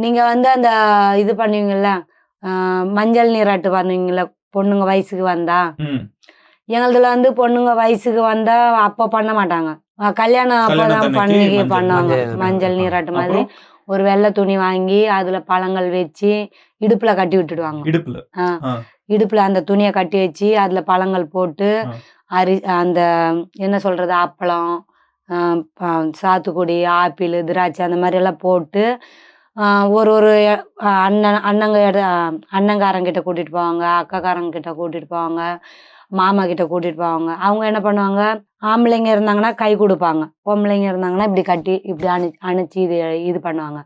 நீங்க வந்து அந்த இது பண்ணுவீங்கல்ல, மஞ்சள் நீராட்டு பண்ணுவீங்கல்ல, பொண்ணுங்க வயசுக்கு வந்தா. ம். எங்களுதுல வந்து பொண்ணுங்க வயசுக்கு வந்தா அப்போ பண்ண மாட்டாங்க. கல்யாணம் அப்பதான் கல்யாணத்தன்னைக்கு பண்ணுவாங்க. மஞ்சள் நீராட்டு மாதிரி ஒரு வெள்ளை துணி வாங்கி அதுல பழங்கள் வச்சு இடுப்புல கட்டி விட்டுடுவாங்க. இடுப்புல இடுப்புல அந்த துணியை கட்டி வச்சு அதுல பழங்கள் போட்டு அந்த என்ன சொல்றது, அப்பளம், சாத்துக்குடி, ஆப்பிள், திராட்சை அந்த மாதிரி எல்லாம் போட்டு ஒரு ஒரு அண்ணங்காரங்கிட்ட கூட்டிட்டு போவாங்க, அக்காக்காரங்க கிட்ட கூட்டிட்டு போவாங்க, மாமா கிட்ட கூட்டிட்டு போவாங்க. அவங்க என்ன பண்ணுவாங்க, ஆம்பளைங்க இருந்தாங்கன்னா கை கொடுப்பாங்க, பொம்பளைங்க இருந்தாங்கன்னா இப்படி கட்டி இப்படி அணைச்சி இது பண்ணுவாங்க.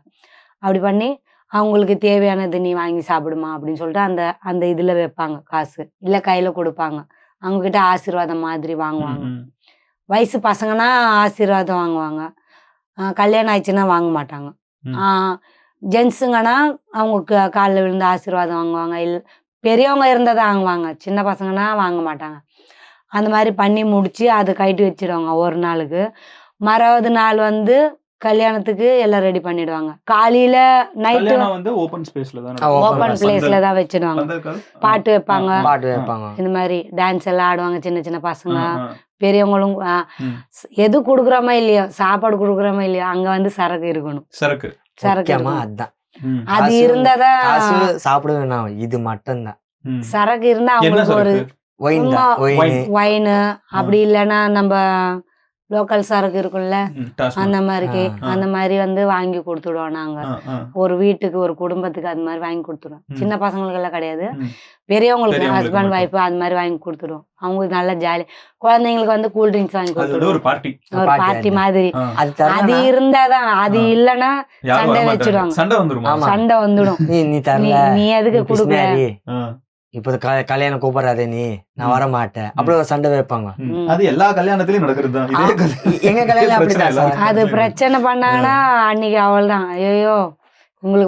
அப்படி பண்ணி அவங்களுக்கு தேவையானது நீ வாங்கி சாப்பிடுமா அப்படின்னு சொல்லிட்டு அந்த அந்த இதுல வைப்பாங்க காசு, இல்லை கையில கொடுப்பாங்க. அவங்க கிட்ட ஆசீர்வாதம் மாதிரி வாங்குவாங்க. வயசு பசங்கன்னா ஆசீர்வாதம் வாங்குவாங்க, கல்யாணம் ஆயிடுச்சுன்னா வாங்க மாட்டாங்க. ஜென்ஸுங்கன்னா அவங்க காலில் விழுந்து ஆசீர்வாதம் வாங்குவாங்க. பெரியவங்க இருந்தால் தான் வாங்குவாங்க, சின்ன பசங்கன்னா வாங்க மாட்டாங்க. அந்த மாதிரி பண்ணி முடிச்சு அதை கட்டி வச்சிடுவாங்க ஒரு நாளுக்கு. மறாவது நாள் வந்து கல்யாணத்துக்கு எல்லாம் ரெடி பண்ணிடுவாங்க. காலையில நைட்டு வந்து ஓபன் பிளேஸ்ல தான் வச்சிடுவாங்க. பாட்டு வைப்பாங்க, இந்த மாதிரி டான்ஸ் எல்லாம் ஆடுவாங்க சின்ன சின்ன பசங்க. பெரியவங்களும் எது குடுக்குறோமா இல்லையோ, சாப்பாடு குடுக்குறோமா இல்லையோ, அங்க வந்து சரக்கு இருக்கணும். சரக்கு அது இருந்தாதான் சாப்பிடுவேன். இது மட்டும் தான் சரக்கு இருந்தா அவங்களுக்கு ஒரு ஒயின், அப்படி இல்லைன்னா நம்ம லோக்கல் சரக்கு இருக்கும்ல, அந்த மாதிரி வந்து வாங்கி கொடுத்துடுவோம் நாங்க. ஒரு வீட்டுக்கு ஒரு குடும்பத்துக்கு அது மாதிரி வாங்கி கொடுத்துருவோம். சின்ன பசங்களுக்கு எல்லாம் கிடையாது, பெரியவங்களுக்கு ஹஸ்பண்ட் ஒய்ஃப் அது மாதிரி வாங்கி கொடுத்துருவோம். அவங்களுக்கு நல்லா ஜாலி. குழந்தைங்களுக்கு வந்து கூல் ட்ரிங்க்ஸ் வாங்கி கொடுத்துருவோம், ஒரு பார்ட்டி மாதிரி. அது இருந்தாதான், அது இல்லைன்னா சண்டை வச்சிடுவாங்க, சண்டை வந்துடும். நீ எதுக்கு கொடுக்குற, இப்போ கல்யாணம் கூப்பிடாதே நீ, நான் வர மாட்டேன், அப்படி ஒரு சண்டை வைப்பாங்க. அது எல்லா கல்யாணத்திலயும் நடக்கிறது. எங்க கல்யாணம் அப்படிதான். அது பிரச்சனை பண்ணாங்கன்னா அன்னைக்கு அவள் தான், ஐயோ உங்களுக்கு